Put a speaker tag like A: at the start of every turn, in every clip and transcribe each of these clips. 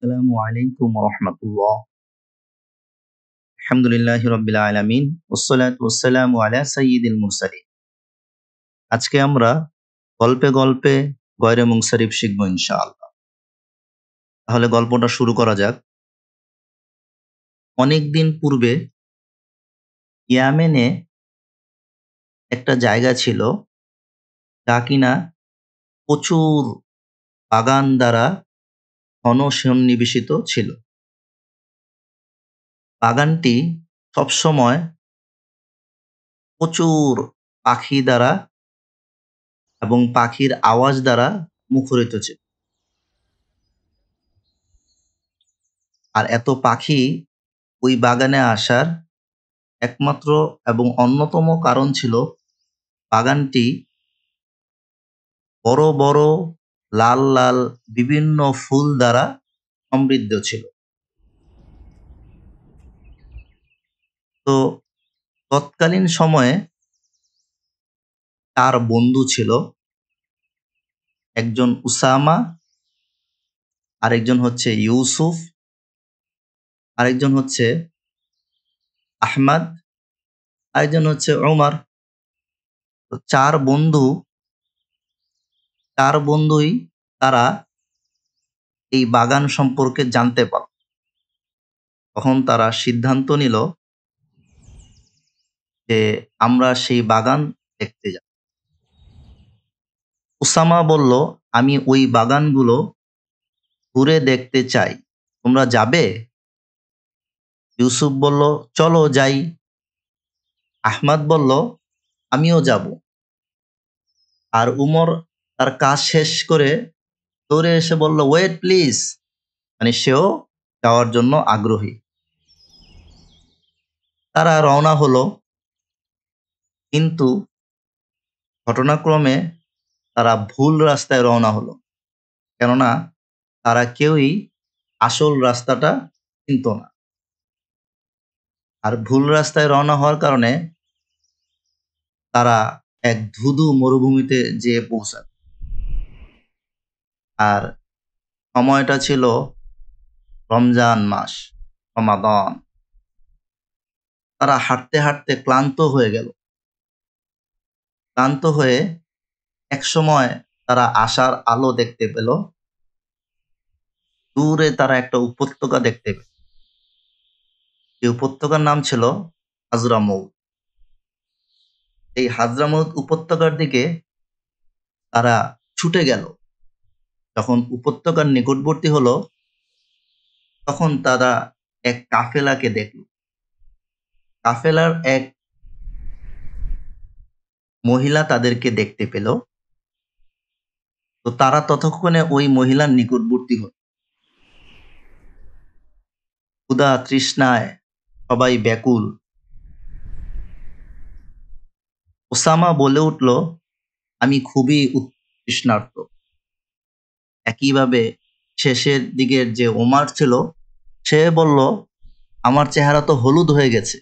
A: আসসালামু আলাইকুম রহমতুল্লাহ। আলহামদুলিল্লাহি রাব্বিল আলামিন ওয়াসসালাতু ওয়াসসালামু আলা সাইয়্যিদিল মুরসালিন। আজকে আমরা গল্পে গল্পে গয়রে মুনসারিফ শিখব ইনশাআল্লাহ। তাহলে গল্পটা শুরু করা যাক। অনেকদিন পূর্বে ইয়ামেনে একটা জায়গা ছিল যা কিনা প্রচুর বাগান দ্বারা ঘন সন্নিবেশিত ছিল। বাগানটি সবসময় প্রচুর পাখি দ্বারা এবং পাখির আওয়াজ দ্বারা মুখরিত ছিল। আর এত পাখি ওই বাগানে আসার একমাত্র এবং অন্যতম কারণ ছিল বাগানটি বড় বড় লাল লাল বিভিন্ন ফুল দ্বারা সমৃদ্ধ ছিল। তো তৎকালীন সময়ে তার বন্ধু ছিল, একজন উসামা, আরেকজন হচ্ছে ইউসুফ, আরেকজন হচ্ছে আহমদ, আরেকজন হচ্ছে ওমর। তো চার বন্ধুই তারা এই বাগান সম্পর্কে জানতে পারল। তখন তারা সিদ্ধান্ত নিল যে আমরা সেই বাগান দেখতে যাব। উসামা বলল, আমি ওই বাগানগুলো ঘুরে দেখতে চাই, তোমরা যাবে? ইউসুফ বলল, চলো যাই। আহমদ বলল, আমিও যাব। আর উমর তার কাজ শেষ করে দৌড়ে এসে বলল, ওয়েট প্লিজ, মানে সেও যাওয়ার জন্য আগ্রহী। তারা রওনা হলো, কিন্তু ঘটনাক্রমে তারা ভুল রাস্তায় রওনা হলো, কেননা তারা কেউই আসল রাস্তাটা চিনত না। আর ভুল রাস্তায় রওনা হওয়ার কারণে তারা এক ধুধু মরুভূমিতে যেয়ে পৌঁছাল। আর সময়টা ছিল রমজান মাস, রমাদান। তারা হাঁটতে হাঁটতে ক্লান্ত হয়ে গেল। ক্লান্ত হয়ে একসময় তারা আশার আলো দেখতে পেল। দূরে তারা একটা উপত্যকা দেখতে পেল। এই উপত্যকার নাম ছিল হাজরামৌত। এই হাজরামৌত উপত্যকার দিকে তারা ছুটে গেল। যখন উপত্যকার নিকটবর্তী হলো, তখন তারা এক কাফেলাকে দেখল। কাফেলার এক মহিলা তাদেরকে দেখতে পেল। তো তারা ততক্ষণে ওই মহিলার নিকটবর্তী হল। ক্ষুধা তৃষ্ণায় সবাই ব্যাকুল। ওসামা বলে উঠল, আমি খুবই তৃষ্ণার্ত। একইভাবে শেষের দিকের যে ওমর ছিল, সে বলল, আমার চেহারা তো হলুদ হয়ে গেছে।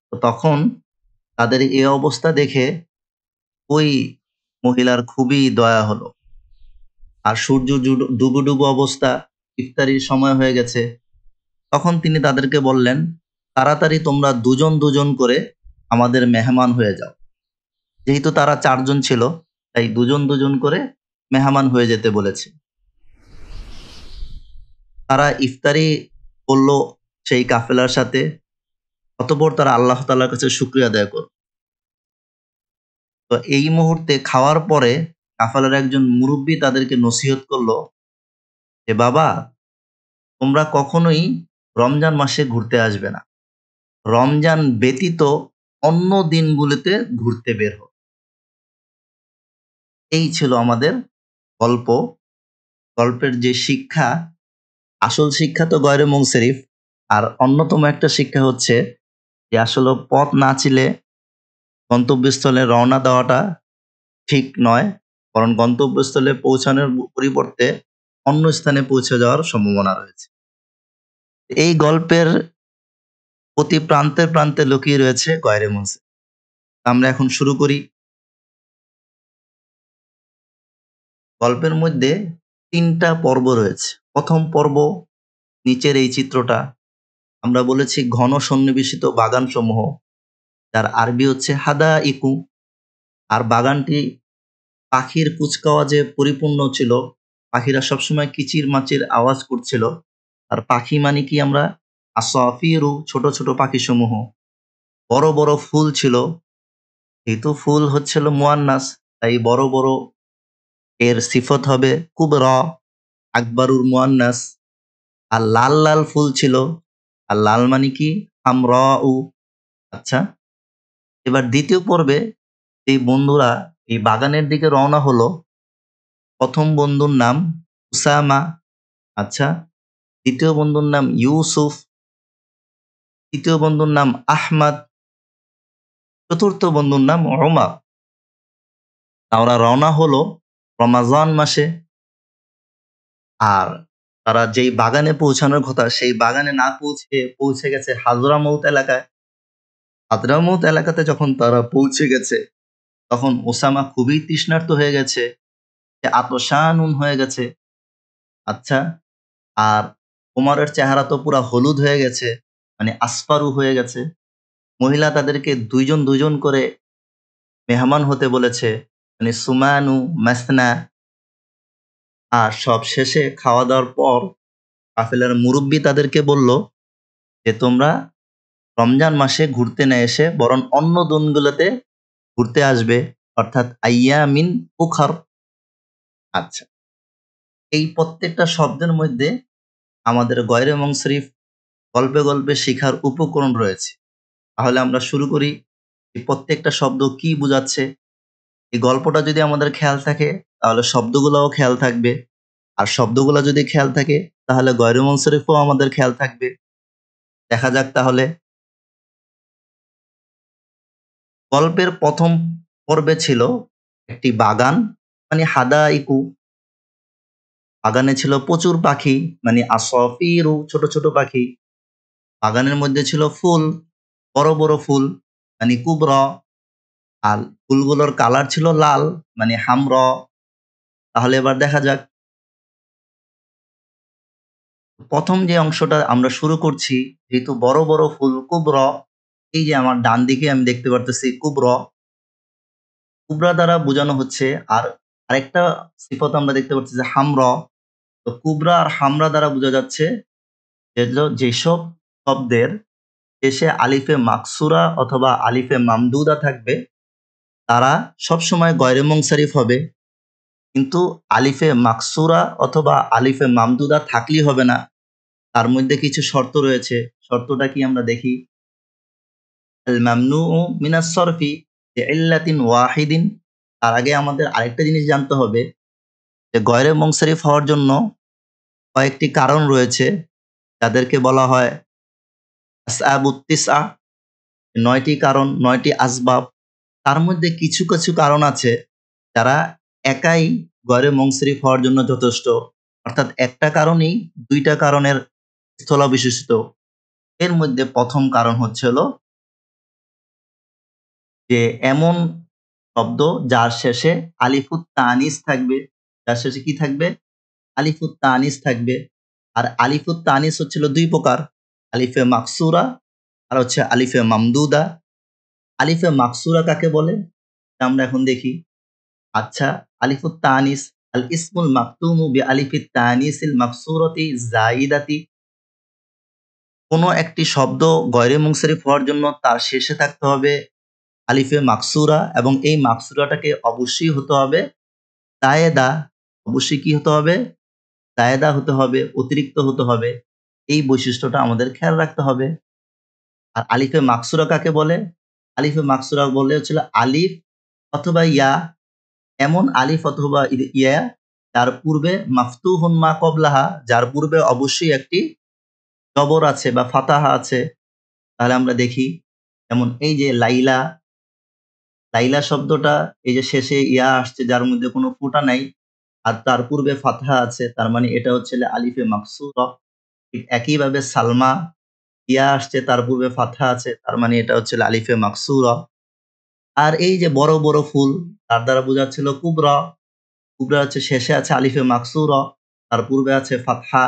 A: তো তখন তাদের এই অবস্থা দেখে ওই মহিলার খুবই দয়া হলো। আর সূর্য ডুবু ডুবু অবস্থা, ইফতারির সময় হয়ে গেছে। তখন তিনি তাদেরকে বললেন, তাড়াতাড়ি তোমরা দুজন দুজন করে আমাদের মেহমান হয়ে যাও। যেহেতু তারা চারজন ছিল, তাই দুজন দুজন করে মেহমান হয়ে যেতে বলেছে। তারা ইফতারি করলো সেই কাফেলার সাথে। অতঃপর তারা আল্লাহ তাআলার কাছে শুকরিয়া আদায় করল। তো এই মুহূর্তে খাওয়ার পরে কাফেলার একজন মুরব্বী তাদেরকে নসিহত করলো যে, বাবা, তোমরা কখনোই রমজান মাসে ঘুরতে আসবে না। রমজান ব্যতীত অন্য দিনগুলোতে ঘুরতে বের হও। এই ছিল আমাদের গল্প। গল্পের যে শিক্ষা, আসল শিক্ষা তো গয়রে মুনসারিফ। আর অন্যতম একটা শিক্ষা হচ্ছে যে আসলে পথ না চিলে গন্তব্যস্থলে রওনা দেওয়াটা ঠিক নয়, বরং গন্তব্যস্থলে পৌঁছানোর পরিবর্তে অন্য স্থানে পৌঁছে যাওয়ার সম্ভাবনা রয়েছে। এই গল্পের প্রতি প্রান্তে প্রান্তে লুকিয়ে রয়েছে গয়রে মুনসারিফ। আমরা এখন শুরু করি। গল্পের মধ্যে 3টা পর্ব রয়েছে। প্রথম পর্ব নিচের এই চিত্রটা আমরা বলেছি ঘন সন্নিবেশিত বাগানসমূহ, যার আরবি হচ্ছে হাদাইকু। আর বাগানটি পাখির কুচকাওয়াজে পরিপূর্ণ ছিল। পাখিরা সবসময় কিচির-মাচির আওয়াজ করছিল। আর পাখি মানে কি আমরা আসাফিরু, ছোট ছোট পাখিসমূহ। বড় বড় ফুল ছিল। যেহেতু ফুল হচ্ছিল মুয়ান্নাস, তাই বড় বড় এর সিফত হবে কুবরা, আকবারুল মুয়ান্নাস। আর লাল লাল ফুল ছিল। আর লাল মানে কি হামরাউ। আচ্ছা, এবার দ্বিতীয় পর্বে এই বন্ধুরা এই বাগানের দিকে রওনা হলো। প্রথম বন্ধুর নাম উসামা। আচ্ছা, দ্বিতীয় বন্ধুর নাম ইউসুফ, তৃতীয় বন্ধুর নাম আহমদ, চতুর্থ বন্ধুর নাম ওমর। তারা রওনা হলো রমাজান মাসে। আর তারা যেই বাগানে পৌঁছানোর কথা সেই বাগানে না পৌঁছে গেছে হাজরামৌত এলাকায়। হাজরামৌত এলাকাতে যখন তারা পৌঁছে গেছে তখন ওসামা খুবই তৃষ্ণার্ত হয়ে গেছে, সে আতশানুন হয়ে গেছে। আচ্ছা, আর ওমরের চেহারা তো পুরা হলুদ হয়ে গেছে, মানে আসফারু হয়ে গেছে। মহিলা তাদেরকে দুইজন দুইজন করে মেহমান হতে বলেছে, মানে সুমানু মাসনা। আর সব শেষে খাওয়া দাওয়ার পর কাফেলার মুরব্বী তাদেরকে বলল যে তোমরা রমজান মাসে ঘুরতে না এসে বরং অন্য দিনগুলোতে ঘুরতে আসবে, অর্থাৎ আইয়ামিন উখার। আচ্ছা, এই প্রত্যেকটা শব্দের মধ্যে আমাদের গয়রে মুনসরিফ গল্পে গল্পে শিখার উপকরণ রয়েছে। তাহলে আমরা শুরু করি। এই প্রত্যেকটা শব্দ কি বোঝাচ্ছে। এই গল্পটা যদি আমাদের খেয়াল থাকে তাহলে শব্দগুলোও খেয়াল থাকবে। আর শব্দগুলো যদি খেয়াল থাকে তাহলে গয়রে মুনসরিফও আমাদের খেয়াল থাকবে। দেখা যাক তাহলে। গল্পের প্রথম পর্বে ছিল একটি বাগান, মানে হাদাইকু। বাগানে ছিল প্রচুর পাখি, মানে আসফিরু, ছোট ছোট পাখি। বাগানের মধ্যে ছিল ফুল, বড় বড় ফুল, মানে কুবরা। আর ফুলগুলোর কালার ছিল লাল, মানে হামরা। তাহলে এবার দেখা যাক। প্রথম যে অংশটা আমরা শুরু করছি, যেহেতু বড় বড় ফুল কুবরা, এই যে আমার ডান দিকে আমি দেখতে পারতেছি কুবরা। কুবরা দ্বারা বোঝানো হচ্ছে। আর আরেকটা সিফত আমরা দেখতে পাচ্ছি যে হামরা। তো কুবরা আর হামরা দ্বারা বোঝা যাচ্ছে যেসব শব্দের শেষে আলিফে মাকসুরা অথবা আলিফে মামদুদা থাকবে তারা সবসময় গয়রে মুনসারিফ হবে। কিন্তু আলিফে মাকসুরা অথবা আলিফে মামদুদা থাকলেই হবে না, তার মধ্যে কিছু শর্ত রয়েছে। শর্তটা কি আমরা দেখি। আল মামনুউ মিনাস সরফি লিইল্লাতিন ওয়াহিদিন। তার আগে আমাদের আরেকটা জিনিস জানতে হবে যে গয়রে মুনসারিফ হওয়ার জন্য কয়েকটি কারণ রয়েছে, যাদেরকে বলা হয় আসবাবুত তিসআ। ৯টি কারণ, ৯টি আসবাব। তার মধ্যে কিছু কিছু কারণ আছে যারা একাই গয়রে মুনসারিফ হওয়ার জন্য যথেষ্ট। অর্থাৎ একটা কারণেই ২টা কারণের স্থলাবিশিষ্ট। এর মধ্যে প্রথম কারণ হচ্ছে হলো যে এমন শব্দ যার শেষে আলিফুত তানিস থাকবে। যার শেষে কি থাকবে? আলিফুত তানিস থাকবে। আর আলিফুত তানিস হচ্ছিল ২ প্রকার, আলিফে মাকসুরা আর হচ্ছে আলিফে মামদুদা। আলিফে মাকসুরা কাকে বলে তা আমরা এখন দেখি। আচ্ছা, আলিফুত তানিস আল ইসমুল মাকতুমু বি আলিফিত তানিসিল মাকসুরাতি যায়িদাতি। কোন একটি শব্দ গয়রে মুনসারিফ হওয়ার জন্য তার শেষে থাকতে হবে আলিফে মাকসুরা, এবং এই মাকসুরাটাকে অবশ্যই হতে হবে জায়েদা। অবশ্যই কি হতে হবে? জায়েদা হতে হবে, অতিরিক্ত হতে হবে। এই বৈশিষ্ট্যটা আমাদের খেয়াল রাখতে হবে। আর আলিফে মাকসুরা কাকে বলে? আলিফে মাকসুরা বলে হচ্ছিল আলিফ অথবা ইয়া, এমন আলিফ অথবা ইয়া যার পূর্বে মাফতুহুন মা কবলাহা, যার পূর্বে অবশ্যই একটি জবর আছে বা ফাতাহা আছে। তাহলে আমরা দেখি, যেমন এই যে লাইলা। লাইলা শব্দটা এই যে শেষে ইয়া আসছে যার মধ্যে কোনো ফোঁটা নাই, আর তার পূর্বে ফাতহা আছে, তার মানে এটা হচ্ছে আলিফে মাকসুরা। ঠিক একইভাবে সালমা, ইয়া আসছে তার পূর্বে ফাতহা আছে, তার মানে এটা হচ্ছে আলিফে মাকসুরা। আর এই যে বড় বড় ফুল, তার দ্বারা বোঝাচ্ছিল কুবরা। কুবরা হচ্ছে শেষে আছে আলিফে মাকসুরা, তার পূর্বে আছে ফাতহা।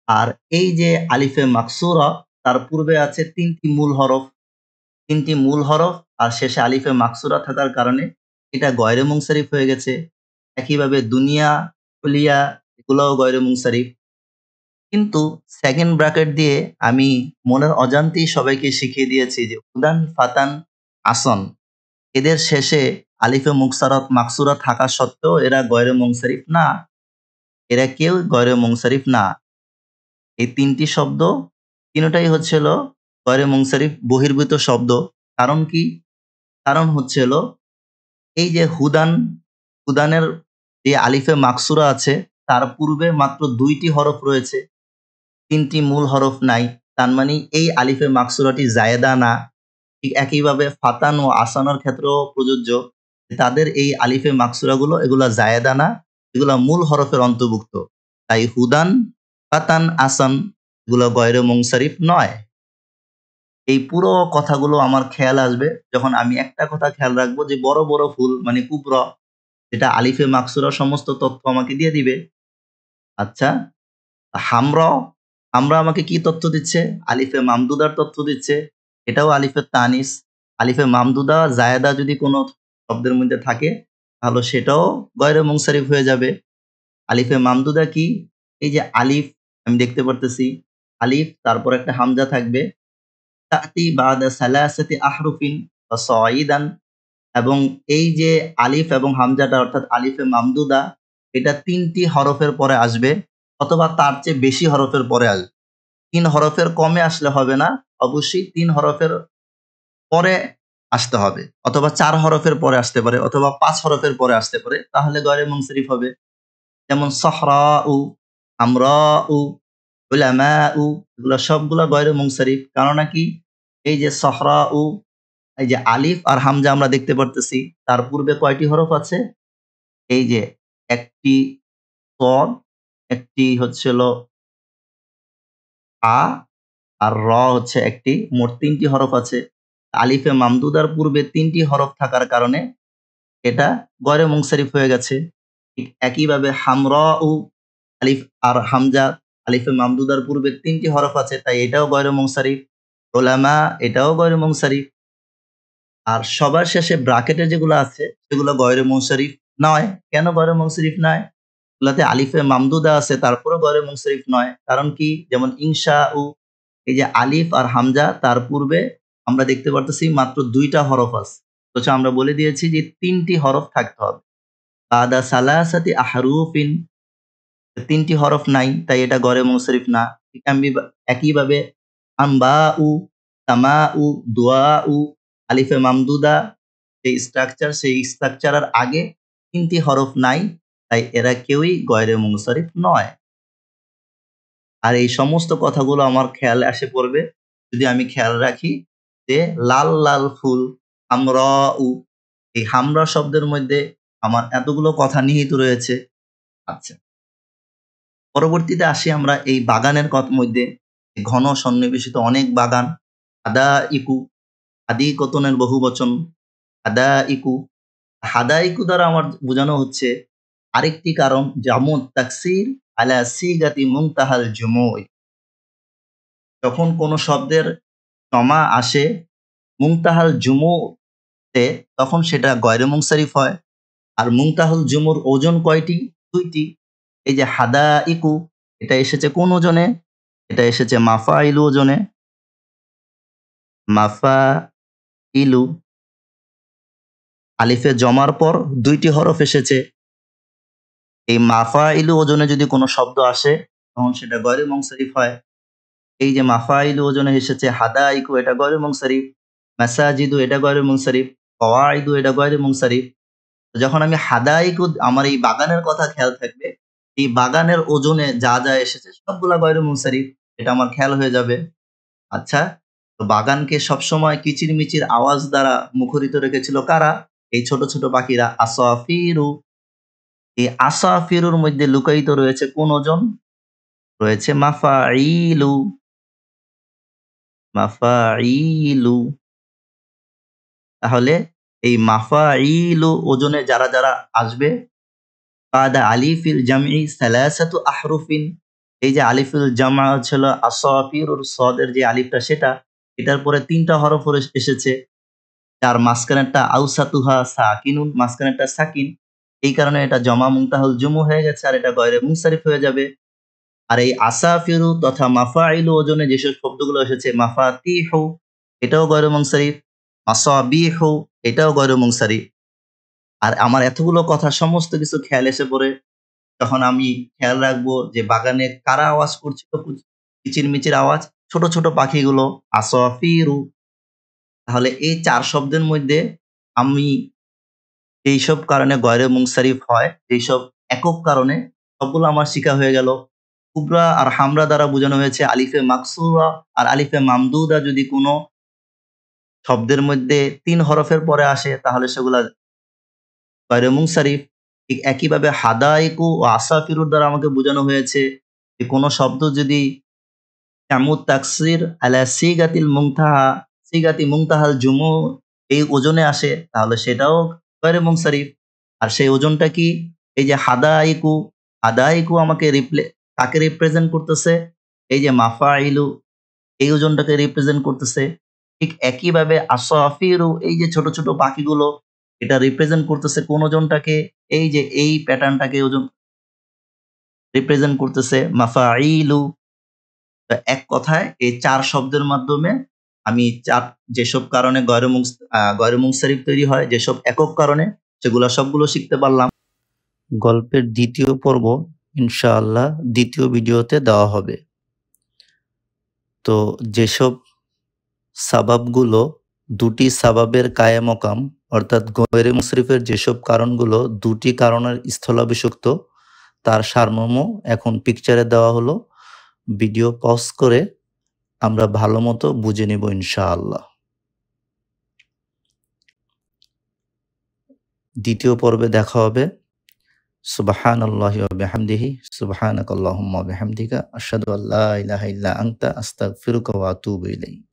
A: আর এই যে আলিফে মাকসুরা, তার পূর্বে আছে তিনটি মূল হরফ, আর শেষে আলিফে মাকসুরা থাকার কারণে এটা গয়রে মুনসারিফ হয়ে গেছে। একইভাবে দুনিয়া, কুলিয়া, এগুলোও গয়রে মুনসারিফ। কিন্তু সেকেন্ড ব্র্যাকেট দিয়ে আমি মনের অজান্তেই সবাইকে শিখিয়ে দিয়েছি যে উদান, ফাতান, আসন, এদের শেষে আলিফে মাকসুরা থাকা সত্ত্বেও এরা গয়রে মুনসারিফ না, এরা কেউ গয়রে মুনসারিফ না। এই তিনটি শব্দ তিনটাই হচ্ছিল গয়রে মুনসারিফ বহির্ভূত শব্দ। কারণ কি? কারণ হচ্ছিল এই যে হুদানের যে আলিফে মাকসুরা আছে, তার পূর্বে মাত্র ২টি হরফ রয়েছে, ৩টি মূল হরফ নাই। তার মানে এই আলিফে মাকসুরাটি জায়েদা না। ঠিক একইভাবে ফাতান ও আসানের ক্ষেত্রেও প্রযোজ্য। তাদের এই আলিফে মাকসুরাগুলো এগুলা জায়েদা না, এগুলা মূল হরফের অন্তর্ভুক্ত। তাই হুদান, ফাতান, আসান এগুলো গয়রে মুনসারিফ নয়। এই পুরো কথাগুলো আমার খেয়াল আসবে যখন আমি একটা কথা খেয়াল রাখবো যে বড় বড় ফুল মানে কুবরা, যেটা আলিফে মাকসুরা সমস্ত তথ্য আমাকে দিয়ে দিবে। আচ্ছা, হামরা, হামরা আমাকে কি তথ্য দিচ্ছে? আলিফে মামদুদার তথ্য দিচ্ছে। এটাও আলিফে তানিস। আলিফে মামদুদা জায়েদা যদি কোনো শব্দের মধ্যে থাকে তাহলে সেটাও গয়রে মুনসারিফ হয়ে যাবে। আলিফে মামদুদা কি? এই যে আলিফ আমি দেখতে পারতেছি, আলিফ তারপর একটা হামজা থাকবে, তাতি বাদা সালাসাতি আহরুফিন বা সাইদান, এবং এই যে আলিফ এবং হামজাটা অর্থাৎ আলিফে মামদুদা, এটা ৩টি হরফের পরে আসবে অথবা তার চেয়ে বেশি হরফের পরে আসবে। ৩ হরফের কমে আসলে হবে না, অবশ্যই ৩ হরফের পরে আসতে হবে, অথবা ৪ হরফের পরে আসতে পারে, অথবা ৫ হরফের পরে আসতে পারে, তাহলে গয়রে মুনসারিফ হবে। যেমন সহরাউ, আমরাউ, উলামাউ, এগুলো সবগুলা গয়রে মুনসারিফ। কেননা কি? এই যে সহরাউ, এই যে আলিফ আর হামজা আমরা দেখতে পারতেছি, তার পূর্বে কয়টি হরফ আছে? এই যে একটি সদ, একটি হচ্ছিল আ, আর র হচ্ছে একটি, মোট ৩টি হরফ আছে। আলিফে মামদুদার পূর্বে ৩টি হরফ থাকার কারণে এটা গয়রে মুনসারিফ হয়ে গেছে। ঠিক একইভাবে হামরাউ, আলিফ আর হামজা, আলিফে মামদুদার পূর্বে ৩টি হরফ আছে, তাই এটাও গয়রে মুনসারিফ। উলামা, এটাও গয়রে মুনসারিফ। আর সবার শেষে ব্রাকেটে যেগুলো আছে সেগুলো গয়রে মুনসারিফ নয়। কেন গয়রে মুনসারিফ নয়? এগুলাতে আলিফে মামদুদা আছে তারপরেও গয়রে মুনসারিফ নয়। কারণ কি? যেমন ইনশাউ, এই যে আলিফ আর হামজা তার পূর্বে আমরা দেখতে পারতেছি মাত্র ২টা হরফ আছে। অথচ আমরা বলে দিয়েছি যে ৩টি হরফ থাকতে হবে। বাদা সালাসাতি আহরুফিন, ৩টি হরফ নাই, তাই এটা গয়রে মুনসারিফ না। ঠিক একইভাবে আনবাউ, সামাউ, দুআউ, আলিফে মামদুদা সেই স্ট্রাকচারের আগে ৩টি হরফ নাই, তাই এরা কেউই গয়রে মুনসারিফ নয়। আর এই সমস্ত কথাগুলো আমার খেয়ালে আসে পড়বে যদি আমি খেয়াল রাখি যে লাল লাল ফুল, হামরাউ, এই হামরা শব্দের মধ্যে আমার এতগুলো কথা নিহিত রয়েছে। আচ্ছা, পরবর্তীতে আসি আমরা এই বাগানের মধ্যে। ঘন সন্নিবেশিত অনেক বাগান। হাদাইকু, হাদিকতুনের বহুবচন হাদাইকু। হাদাইকু দ্বারা আমার বোঝানো হচ্ছে আরেকটি কারণ, জামুত তাকসির আলা সিগাতি মুনতাহাল জুমুই। যখন কোনো শব্দের তমা আসে মুনতাহাল জুমুতে, তখন সেটা গয়রে মুনসারিফ হয়। আর মুনতাহাল জুমুর ওজন কয়টি? ২টি। এই যে হাদাইকু, এটা এসেছে কোন ওজনে? এটা এসেছে মাফাইলু ওজনে। মাফাইলু, আলিফে জমার পর ২টি হরফ এসেছে। এই মাফাইলু ওজনে যদি কোনো শব্দ আসে তখন সেটা গয়রে মুনসারিফ হয়। এই যে মাফাইলু ওজনে এসেছে হাদাইকু, এটা গয়রে মুনসারিফ। মাসাজিদু, এটা গয়রে মুনসারিফ। কওয়াইদু, এটা গয়রে মুনসারিফ। যখন আমি হাদাইকু, আমার এই বাগানের কথা খেয়াল থাকবে, এই বাগানের ওজনে যা যা এসেছে সবগুলা গয়রে মুনসারিফ, এটা আমার খেয়াল হয়ে যাবে। আচ্ছা, তো বাগানকে সবসময় কিচিরমিচির আওয়াজ দ্বারা মুখরিত রেখেছিল কারা? এই ছোট ছোট পাখিরা, আসাফিরু। এই আসাফিরুর মধ্যে লুকায়িত রয়েছে কোন ওজন? রয়েছে মাফাইলু, মাফাইলু। তাহলে এই মাফাইলু ওজনে যারা যারা আসবে বাদা আলিফিল জামঈ সালাসাতু আহরুফিন, এই যে আলিফুল জামা ছিল আসাফিরুর সদের যে আলিফটা সেটা, এটার পরে ৩টা হরফ এসেছে, যার মাঝখানেরটা আউসাতুহা সাকিনুন, মাঝখানেরটা সাকিন, এই কারণে এটা জমা মুনতাহাল জুমু হয়ে গেছে, আর এটা গয়রে মুনসারিফ হয়ে যাবে। আর এই আসাফিরু তথা মাফাইলু ওজনে যেসব শব্দগুলো এসেছে, মাফাতিহু এটাও গয়রে মুনসারিফ, মাসাবিহু এটাও গয়রে মুনসারিফ। আর আমার এতগুলো কথা সমস্ত কিছু খেয়াল এসে পড়ে, তখন আমি খেয়াল রাখবো যে বাগানে কারা আওয়াজ করছিল, কিচিরমিচির আওয়াজ, ছোট ছোট পাখিগুলো, আসাফিরু। তাহলে এই ৪ শব্দের মধ্যে আমি এইসব কারণে গয়রে মুনসারিফ হয়, যেসব একক কারণে, সবগুলো আমার শিখা হয়ে গেল। কুবরা আর হামরা দ্বারা বোঝানো হয়েছে আলিফে মাকসুরা আর আলিফে মামদুদা যদি কোনো শব্দের মধ্যে ৩ হরফের পরে আসে তাহলে সেগুলা গয়রে মুনসারিফ। ঠিক একইভাবে হাদাইকু ও আসাফিরুর দ্বারা আমাকে বোঝানো হয়েছে যে কোনো শব্দ যদি তামুত তাকসির আলা সিগাতিল মুনতাহা, সিগাতি মুনতাহাল জুমু এই ওজনে আসে তাহলে সেটাও গয়রে মুনসারিফ। আর সেই ওজনটা কি? এই যে হাদাইকু, হাদাইকু আমাকে কাকে রিপ্রেজেন্ট করতেছে? এই যে মাফাইলু, এই ওজনটাকে রিপ্রেজেন্ট করতেছে। ঠিক একইভাবে আসাফিরু, এই যে ছোট ছোট পাখিগুলো, এটা রিপ্রেজেন্ট করতেছে কোন ওজনটাকে? এই যে এই প্যাটার্নটাকে ওজন রিপ্রেজেন্ট করতেছে মাফাইলু। এক কথায় এই ৪ শব্দের মাধ্যমে আমি যেসব কারণে গয়রে মুনসারিফ তৈরি হয়, যেসব একক কারণে, সেগুলা সবগুলো শিখতে পারলাম। গল্পের ২য় পর্ব ইনশাআল্লাহ ২য় ভিডিওতে দেওয়া হবে। তো যেসব সাবাবগুলো ২টি সাবাবের কায়ে মকাম, অর্থাৎ গয়রে মুনসারিফের যেসব কারণগুলো ২টি কারণের স্থলাভিষিক্ত, তার সারমর্ম এখন পিকচারে দেওয়া হলো। ভিডিও পজ করে আমরা ভালো মতো বুঝে নিব ইনশাআল্লাহ। ২য় পর্বে দেখা হবে। সুবহানাল্লাহি ওয়া বিহামদিহি, সুবহানাকাল্লাহুম্মা ওয়া বিহামদিকা, আশহাদু আল্লা ইলাহা ইল্লা আনতা, আস্তাগফিরুকা ওয়া আতুবু ইলাইক।